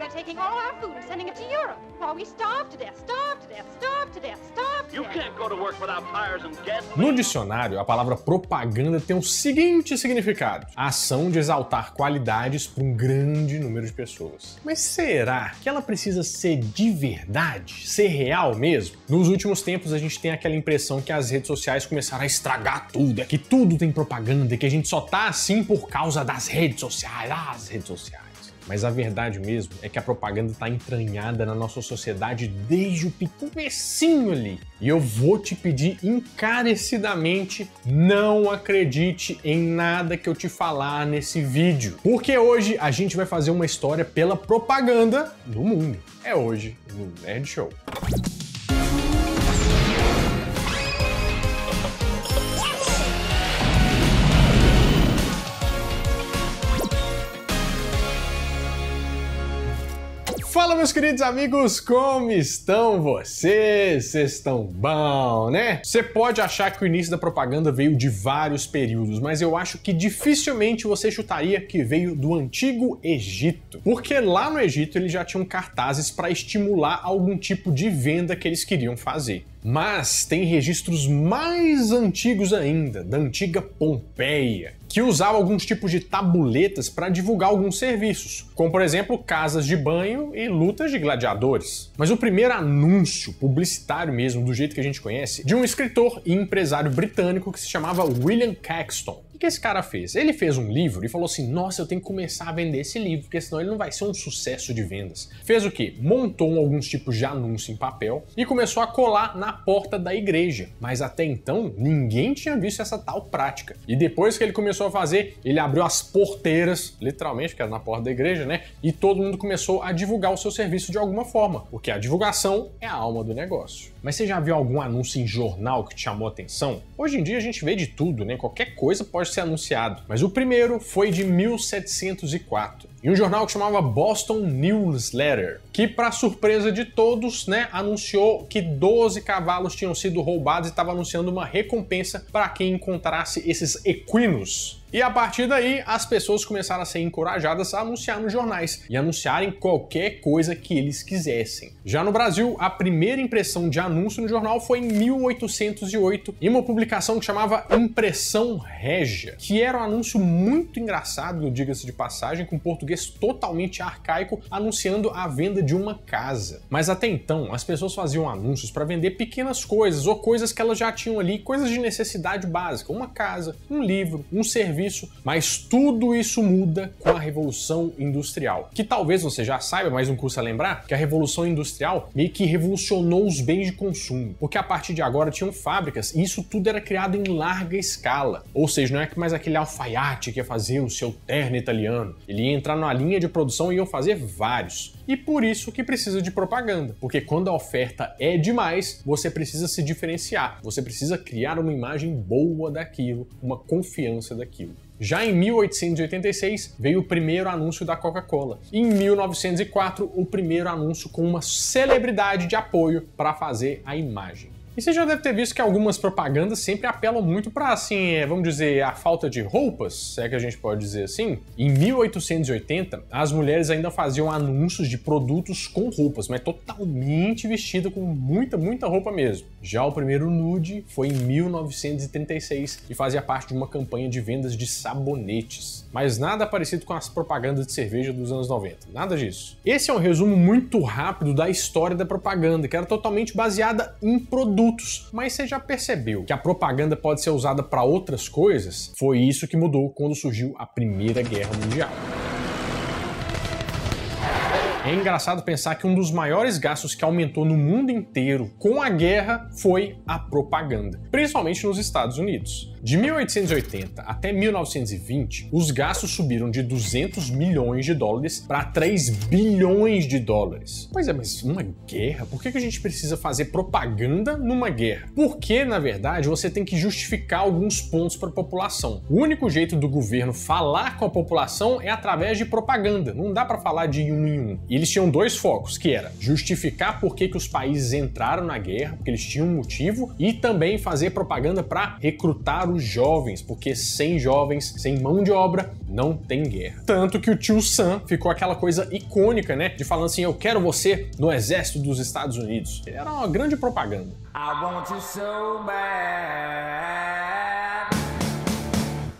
they're taking all our food and sending it to Europe. While we starve to death, starve to death, starve to death, starve to death. You can't go to work without tires and gas. No dicionário, a palavra propaganda tem o seguinte significado: a ação de exaltar qualidades para um grande número de pessoas. Mas será que ela precisa ser de verdade? Ser real mesmo? Nos últimos tempos a gente tem aquela impressão que as redes sociais começaram a estragar tudo, é que tudo tem propaganda, que a gente só tá assim por causa das redes sociais, as redes sociais. Mas a verdade mesmo é que a propaganda está entranhada na nossa sociedade desde o comecinho ali. E eu vou te pedir encarecidamente, não acredite em nada que eu te falar nesse vídeo. Porque hoje a gente vai fazer uma história pela propaganda do mundo. É hoje no Nerd Show. Fala, meus queridos amigos, como estão vocês? Vocês estão bom, né? Você pode achar que o início da propaganda veio de vários períodos, mas eu acho que dificilmente você chutaria que veio do Antigo Egito. Porque lá no Egito eles já tinham cartazes para estimular algum tipo de venda que eles queriam fazer. Mas tem registros mais antigos ainda, da antiga Pompeia, que usava alguns tipos de tabuletas para divulgar alguns serviços, como por exemplo casas de banho e lutas de gladiadores. Mas o primeiro anúncio publicitário mesmo, do jeito que a gente conhece, de um escritor e empresário britânico que se chamava William Caxton. O que esse cara fez? Ele fez um livro e falou assim: nossa, eu tenho que começar a vender esse livro, porque senão ele não vai ser um sucesso de vendas. Fez o quê? Montou alguns tipos de anúncio em papel e começou a colar na porta da igreja. Mas até então, ninguém tinha visto essa tal prática. E depois que ele começou a fazer, ele abriu as porteiras, literalmente, que era na porta da igreja, né? E todo mundo começou a divulgar o seu serviço de alguma forma, porque a divulgação é a alma do negócio. Mas você já viu algum anúncio em jornal que te chamou a atenção? Hoje em dia a gente vê de tudo, né? Qualquer coisa pode ser anunciado. Mas o primeiro foi de 1704. em um jornal que chamava Boston Newsletter, que, para surpresa de todos, né, anunciou que 12 cavalos tinham sido roubados e estava anunciando uma recompensa para quem encontrasse esses equinos. E a partir daí, as pessoas começaram a ser encorajadas a anunciar nos jornais e anunciarem qualquer coisa que eles quisessem. Já no Brasil, a primeira impressão de anúncio no jornal foi em 1808, em uma publicação que chamava Impressão Régia, que era um anúncio muito engraçado, diga-se de passagem, com português totalmente arcaico, anunciando a venda de uma casa. Mas até então, as pessoas faziam anúncios para vender pequenas coisas ou coisas que elas já tinham ali, coisas de necessidade básica, uma casa, um livro, um serviço. Mas tudo isso muda com a Revolução Industrial, que talvez você já saiba, mas não custa lembrar, que a Revolução Industrial meio que revolucionou os bens de consumo, porque a partir de agora tinham fábricas e isso tudo era criado em larga escala, ou seja, não é mais aquele alfaiate que ia fazer o seu terno italiano, ele ia entrar numa linha de produção e iam fazer vários. E por isso que precisa de propaganda, porque quando a oferta é demais, você precisa se diferenciar, você precisa criar uma imagem boa daquilo, uma confiança daquilo. Já em 1886 veio o primeiro anúncio da Coca-Cola. Em 1904, o primeiro anúncio com uma celebridade de apoio para fazer a imagem. E você já deve ter visto que algumas propagandas sempre apelam muito para, assim, vamos dizer, a falta de roupas, se é que a gente pode dizer assim. Em 1880, as mulheres ainda faziam anúncios de produtos com roupas, mas totalmente vestida com muita roupa mesmo. Já o primeiro nude foi em 1936 e fazia parte de uma campanha de vendas de sabonetes. Mas nada parecido com as propagandas de cerveja dos anos 90, nada disso. Esse é um resumo muito rápido da história da propaganda, que era totalmente baseada em produtos. Mas você já percebeu que a propaganda pode ser usada para outras coisas? Foi isso que mudou quando surgiu a Primeira Guerra Mundial. É engraçado pensar que um dos maiores gastos que aumentou no mundo inteiro com a guerra foi a propaganda, principalmente nos Estados Unidos. De 1880 até 1920, os gastos subiram de 200 milhões de dólares para 3 bilhões de dólares. Pois é, mas uma guerra? Por que a gente precisa fazer propaganda numa guerra? Porque, na verdade, você tem que justificar alguns pontos para a população. O único jeito do governo falar com a população é através de propaganda. Não dá para falar de um em um. E eles tinham dois focos, que era justificar por que os países entraram na guerra, porque eles tinham um motivo, e também fazer propaganda para recrutar para os jovens, porque sem jovens, sem mão de obra, não tem guerra. Tanto que o tio Sam ficou aquela coisa icônica, né, de falando assim, eu quero você no exército dos Estados Unidos. Ele era uma grande propaganda. I want you so bad.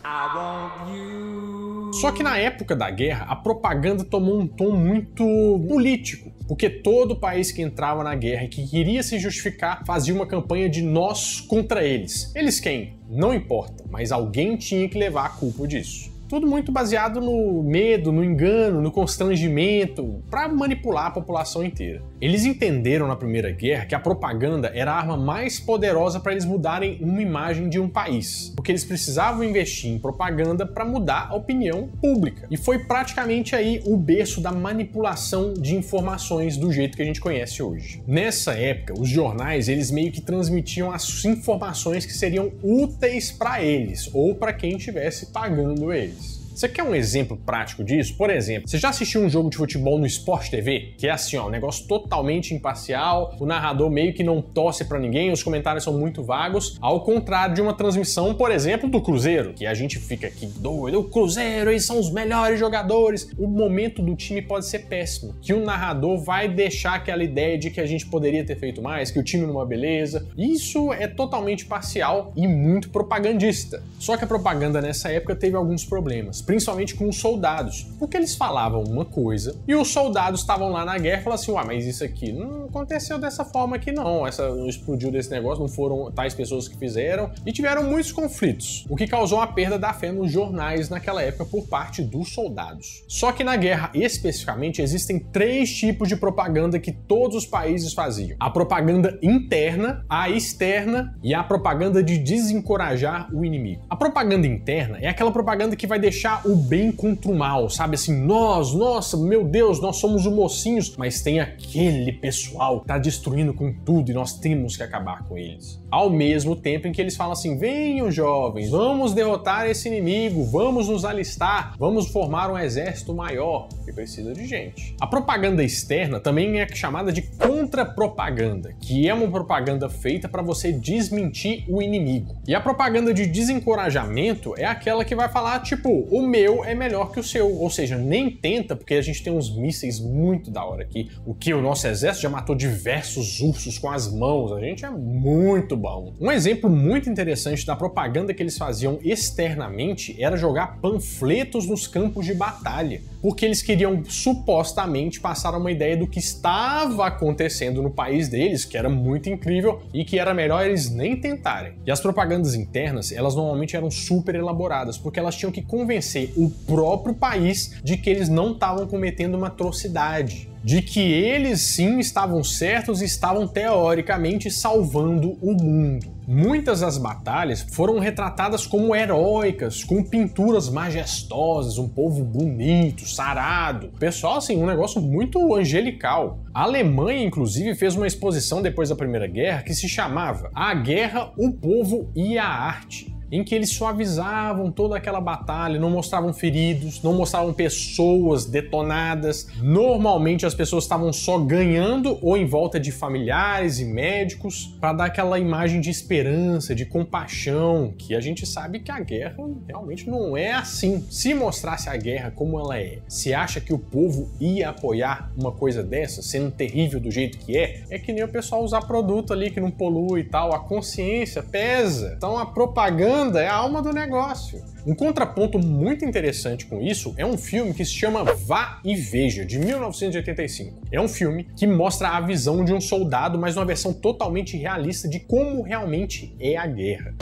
I want you. Só que na época da guerra, a propaganda tomou um tom muito político, porque todo país que entrava na guerra e que queria se justificar fazia uma campanha de nós contra eles. Eles quem? Não importa, mas alguém tinha que levar a culpa disso. Tudo muito baseado no medo, no engano, no constrangimento, para manipular a população inteira. Eles entenderam na Primeira Guerra que a propaganda era a arma mais poderosa para eles mudarem uma imagem de um país, porque eles precisavam investir em propaganda para mudar a opinião pública. E foi praticamente aí o berço da manipulação de informações do jeito que a gente conhece hoje. Nessa época, os jornais eles meio que transmitiam as informações que seriam úteis para eles ou para quem estivesse pagando eles. Você quer um exemplo prático disso? Por exemplo, você já assistiu um jogo de futebol no Sport TV? Que é assim, ó, um negócio totalmente imparcial, o narrador meio que não torce pra ninguém, os comentários são muito vagos, ao contrário de uma transmissão, por exemplo, do Cruzeiro, que a gente fica aqui doido, o Cruzeiro, eles são os melhores jogadores. O momento do time pode ser péssimo, que o narrador vai deixar aquela ideia de que a gente poderia ter feito mais, que o time não é uma beleza. Isso é totalmente parcial e muito propagandista. Só que a propaganda nessa época teve alguns problemas, principalmente com os soldados, porque eles falavam uma coisa e os soldados estavam lá na guerra e falavam assim, mas isso aqui não aconteceu dessa forma aqui não, não explodiu desse negócio, não foram tais pessoas que fizeram, e tiveram muitos conflitos, o que causou uma perda da fé nos jornais naquela época por parte dos soldados. Só que na guerra, especificamente, existem 3 tipos de propaganda que todos os países faziam. A propaganda interna, a externa e a propaganda de desencorajar o inimigo. A propaganda interna é aquela propaganda que vai deixar o bem contra o mal, sabe assim, nossa, meu Deus, nós somos os mocinhos, mas tem aquele pessoal que tá destruindo com tudo e nós temos que acabar com eles. Ao mesmo tempo em que eles falam assim, venham jovens, vamos derrotar esse inimigo, vamos nos alistar, vamos formar um exército maior, que precisa de gente. A propaganda externa também é chamada de contra-propaganda, que é uma propaganda feita para você desmentir o inimigo. E a propaganda de desencorajamento é aquela que vai falar, tipo, o meu é melhor que o seu, ou seja, nem tenta, porque a gente tem uns mísseis muito da hora aqui. O que o nosso exército já matou diversos ursos com as mãos, a gente é muito bom. Um exemplo muito interessante da propaganda que eles faziam externamente era jogar panfletos nos campos de batalha, porque eles queriam supostamente passar uma ideia do que estava acontecendo no país deles, que era muito incrível e que era melhor eles nem tentarem. E as propagandas internas, elas normalmente eram super elaboradas, porque elas tinham que convencer o próprio país de que eles não estavam cometendo uma atrocidade, de que eles sim estavam certos e estavam teoricamente salvando o mundo. Muitas das batalhas foram retratadas como heróicas, com pinturas majestosas, um povo bonito, sarado. Pessoal, assim, um negócio muito angelical. A Alemanha, inclusive, fez uma exposição depois da Primeira Guerra que se chamava A Guerra, o Povo e a Arte, em que eles suavizavam toda aquela batalha, não mostravam feridos, não mostravam pessoas detonadas. Normalmente as pessoas estavam só ganhando ou em volta de familiares e médicos, para dar aquela imagem de esperança, de compaixão, que a gente sabe que a guerra realmente não é assim. Se mostrasse a guerra como ela é, se acha que o povo ia apoiar uma coisa dessa, sendo terrível do jeito que é que nem o pessoal usar produto ali que não polui e tal, a consciência pesa. Então a propaganda é a alma do negócio. Um contraponto muito interessante com isso é um filme que se chama Vá e Veja, de 1985. É um filme que mostra a visão de um soldado, mas numa versão totalmente realista de como realmente é a guerra.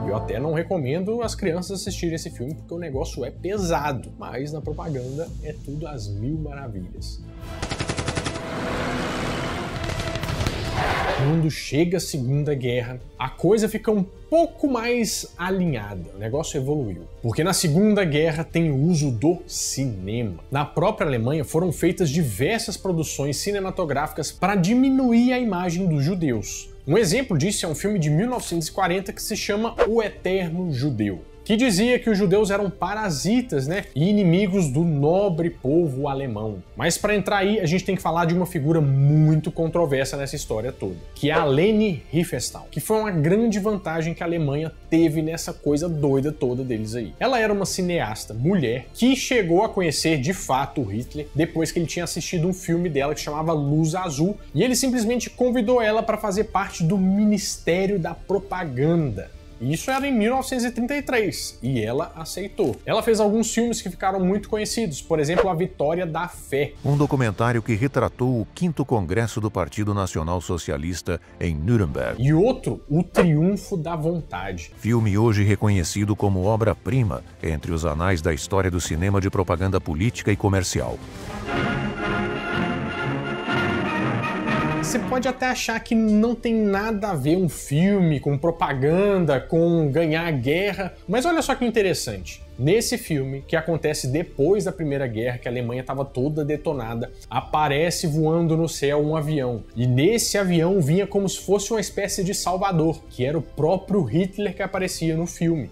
Eu até não recomendo as crianças assistirem esse filme porque o negócio é pesado, mas na propaganda é tudo às mil maravilhas. Quando chega a Segunda Guerra, a coisa fica um pouco mais alinhada, o negócio evoluiu. Porque na Segunda Guerra tem o uso do cinema. Na própria Alemanha foram feitas diversas produções cinematográficas para diminuir a imagem dos judeus. Um exemplo disso é um filme de 1940 que se chama O Eterno Judeu, que dizia que os judeus eram parasitas, né, e inimigos do nobre povo alemão. Mas para entrar aí, a gente tem que falar de uma figura muito controversa nessa história toda, que é a Leni Riefenstahl, que foi uma grande vantagem que a Alemanha teve nessa coisa doida toda deles aí. Ela era uma cineasta mulher que chegou a conhecer de fato o Hitler depois que ele tinha assistido um filme dela que chamava Luz Azul, e ele simplesmente convidou ela para fazer parte do Ministério da Propaganda. Isso era em 1933 e ela aceitou. Ela fez alguns filmes que ficaram muito conhecidos, por exemplo, A Vitória da Fé. Um documentário que retratou o 5º Congresso do Partido Nacional Socialista em Nuremberg. E outro, O Triunfo da Vontade. Filme hoje reconhecido como obra-prima entre os anais da história do cinema de propaganda política e comercial. Você pode até achar que não tem nada a ver um filme com propaganda, com ganhar a guerra, mas olha só que interessante. Nesse filme, que acontece depois da Primeira Guerra, que a Alemanha estava toda detonada, aparece voando no céu um avião. E nesse avião vinha como se fosse uma espécie de salvador, que era o próprio Hitler que aparecia no filme.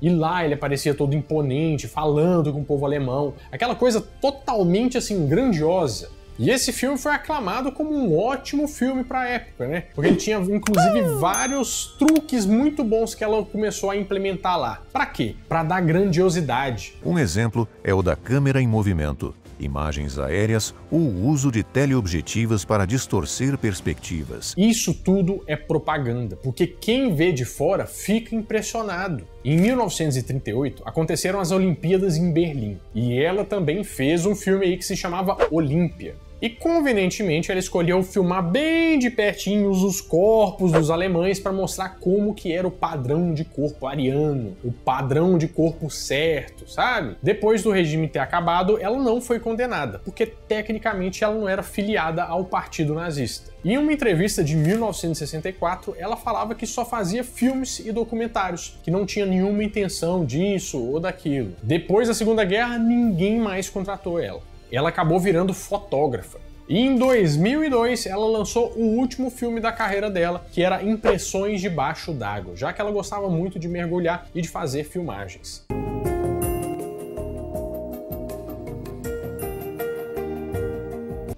E lá ele aparecia todo imponente, falando com o povo alemão, aquela coisa totalmente assim grandiosa. E esse filme foi aclamado como um ótimo filme para a época, né? Porque ele tinha inclusive vários truques muito bons que ela começou a implementar lá. Para quê? Para dar grandiosidade. Um exemplo é o da câmera em movimento, imagens aéreas ou o uso de teleobjetivas para distorcer perspectivas. Isso tudo é propaganda, porque quem vê de fora fica impressionado. Em 1938, aconteceram as Olimpíadas em Berlim, e ela também fez um filme aí que se chamava Olímpia. E convenientemente ela escolheu filmar bem de pertinho os corpos dos alemães para mostrar como que era o padrão de corpo ariano, o padrão de corpo certo, sabe? Depois do regime ter acabado, ela não foi condenada, porque tecnicamente ela não era filiada ao partido nazista. Em uma entrevista de 1964, ela falava que só fazia filmes e documentários, que não tinha nenhuma intenção disso ou daquilo. Depois da Segunda Guerra, ninguém mais contratou ela. Ela acabou virando fotógrafa. E em 2002, ela lançou o último filme da carreira dela, que era Impressões Debaixo d'Água, já que ela gostava muito de mergulhar e de fazer filmagens.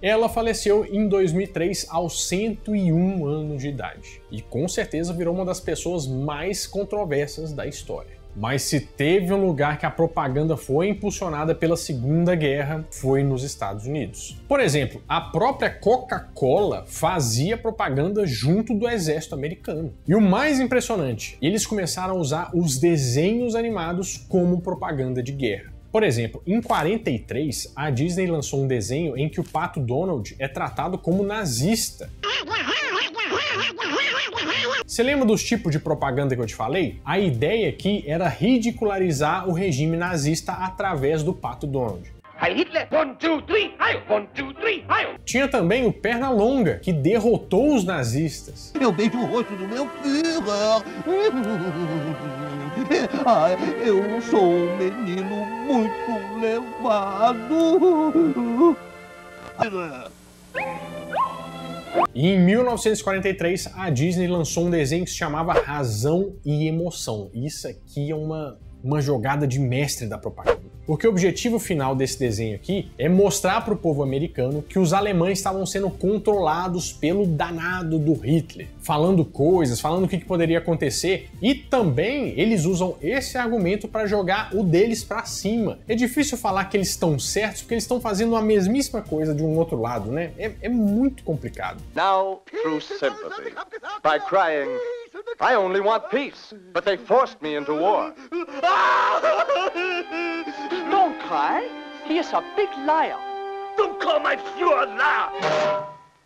Ela faleceu em 2003 aos 101 anos de idade. E com certeza virou uma das pessoas mais controversas da história. Mas se teve um lugar que a propaganda foi impulsionada pela Segunda Guerra, foi nos Estados Unidos. Por exemplo, a própria Coca-Cola fazia propaganda junto do exército americano. E o mais impressionante, eles começaram a usar os desenhos animados como propaganda de guerra. Por exemplo, em 43, a Disney lançou um desenho em que o Pato Donald é tratado como nazista. Você lembra dos tipos de propaganda que eu te falei? A ideia aqui era ridicularizar o regime nazista através do Pato Donald. Heil Hitler! 1, 2, 3, heil! 1, 2, 3, heil! Tinha também o Pernalonga, que derrotou os nazistas. Eu beijo o rosto do meu Führer. Ah, eu sou um menino muito levado. E em 1943, a Disney lançou um desenho que se chamava Razão e Emoção. Isso aqui é uma jogada de mestre da propaganda. Porque o objetivo final desse desenho aqui é mostrar para o povo americano que os alemães estavam sendo controlados pelo danado do Hitler, falando coisas, falando o que poderia acontecer, e também eles usam esse argumento para jogar o deles para cima. É difícil falar que eles estão certos porque eles estão fazendo a mesmíssima coisa de um outro lado, né? É muito complicado. Now, through sympathy, by crying, I only want peace, but they forced me into war. Don't cry. He is a big liar. Don't call my Führer liar!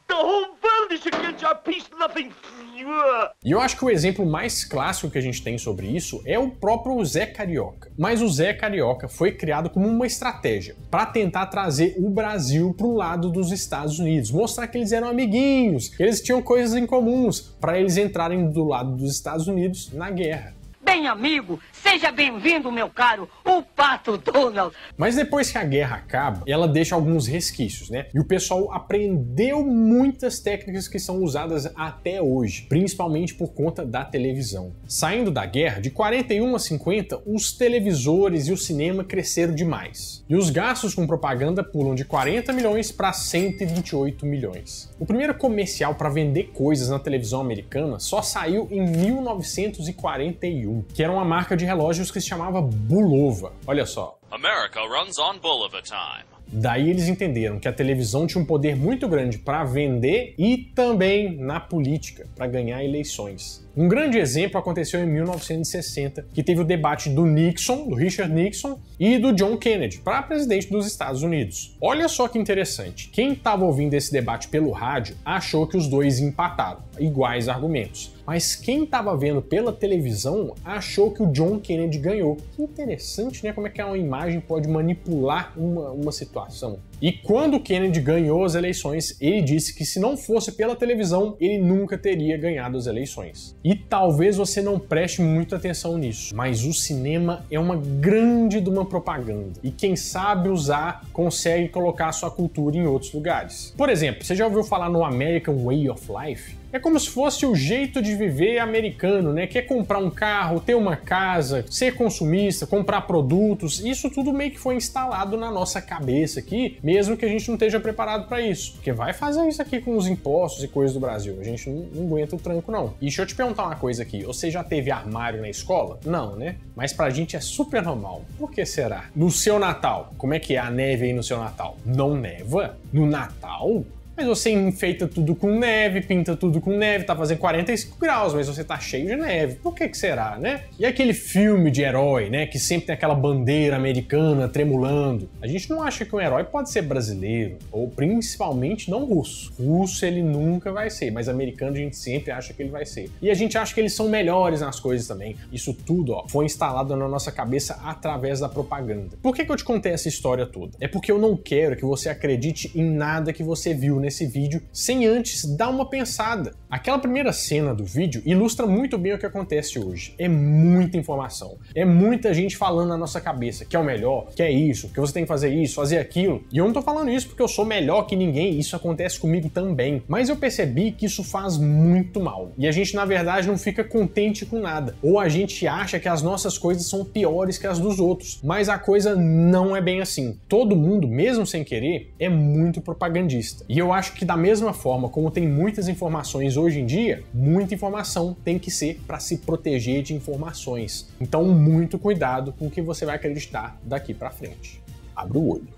The whole world is against our peace-loving Führer! E eu acho que o exemplo mais clássico que a gente tem sobre isso é o próprio Zé Carioca. Mas o Zé Carioca foi criado como uma estratégia para tentar trazer o Brasil para o lado dos Estados Unidos, mostrar que eles eram amiguinhos, que eles tinham coisas em comuns, para eles entrarem do lado dos Estados Unidos na guerra. Bem, tem amigo. Seja bem-vindo, meu caro, o Pato Donald. Mas depois que a guerra acaba, ela deixa alguns resquícios, né? E o pessoal aprendeu muitas técnicas que são usadas até hoje, principalmente por conta da televisão. Saindo da guerra, de 41 a 50, os televisores e o cinema cresceram demais. E os gastos com propaganda pulam de 40 milhões para 128 milhões. O primeiro comercial para vender coisas na televisão americana só saiu em 1941, que era uma marca de relógios que se chamava Bulova. Olha só. America runs on Bulova time. Daí eles entenderam que a televisão tinha um poder muito grande para vender e também na política, para ganhar eleições. Um grande exemplo aconteceu em 1960, que teve o debate do Nixon, do Richard Nixon, e do John Kennedy para presidente dos Estados Unidos. Olha só que interessante, quem estava ouvindo esse debate pelo rádio achou que os dois empataram, iguais argumentos. Mas quem estava vendo pela televisão achou que o John Kennedy ganhou. Que interessante, né? Como é que uma imagem pode manipular uma situação. E quando o Kennedy ganhou as eleições, ele disse que se não fosse pela televisão, ele nunca teria ganhado as eleições. E talvez você não preste muita atenção nisso, mas o cinema é uma grande de uma propaganda. E quem sabe usar, consegue colocar sua cultura em outros lugares. Por exemplo, você já ouviu falar no American Way of Life? É como se fosse o jeito de viver americano, né? Que é comprar um carro, ter uma casa, ser consumista, comprar produtos. Isso tudo meio que foi instalado na nossa cabeça aqui, mesmo que a gente não esteja preparado para isso. Porque vai fazer isso aqui com os impostos e coisas do Brasil. A gente não aguenta o tranco, não. E deixa eu te perguntar uma coisa aqui. Você já teve armário na escola? Não, né? Mas pra gente é super normal. Por que será? No seu Natal, como é que é a neve aí no seu Natal? Não neva? No Natal? Mas você enfeita tudo com neve, pinta tudo com neve, tá fazendo 45 graus, mas você tá cheio de neve. Por que será, né? E aquele filme de herói, né, que sempre tem aquela bandeira americana tremulando. A gente não acha que um herói pode ser brasileiro, ou principalmente não russo. Russo ele nunca vai ser, mas americano a gente sempre acha que ele vai ser. E a gente acha que eles são melhores nas coisas também. Isso tudo, ó, foi instalado na nossa cabeça através da propaganda. Por que eu te contei essa história toda? É porque eu não quero que você acredite em nada que você viu nesse vídeo sem antes dar uma pensada. Aquela primeira cena do vídeo ilustra muito bem o que acontece hoje. É muita informação. É muita gente falando na nossa cabeça que é o melhor, que é isso, que você tem que fazer isso, fazer aquilo. E eu não tô falando isso porque eu sou melhor que ninguém, isso acontece comigo também. Mas eu percebi que isso faz muito mal. E a gente, na verdade, não fica contente com nada. Ou a gente acha que as nossas coisas são piores que as dos outros. Mas a coisa não é bem assim. Todo mundo, mesmo sem querer, é muito propagandista. E eu acho que da mesma forma como tem muitas informações hoje em dia, muita informação tem que ser para se proteger de informações. Então, muito cuidado com o que você vai acreditar daqui para frente. Abra o olho.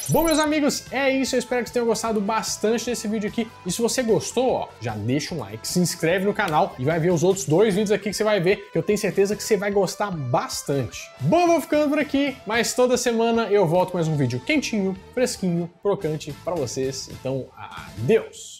Bom, meus amigos, é isso. Eu espero que vocês tenham gostado bastante desse vídeo aqui. E se você gostou, ó, já deixa um like, se inscreve no canal e vai ver os outros 2 vídeos aqui que você vai ver, que eu tenho certeza que você vai gostar bastante. Bom, eu vou ficando por aqui, mas toda semana eu volto com mais um vídeo quentinho, fresquinho, crocante pra vocês. Então, adeus!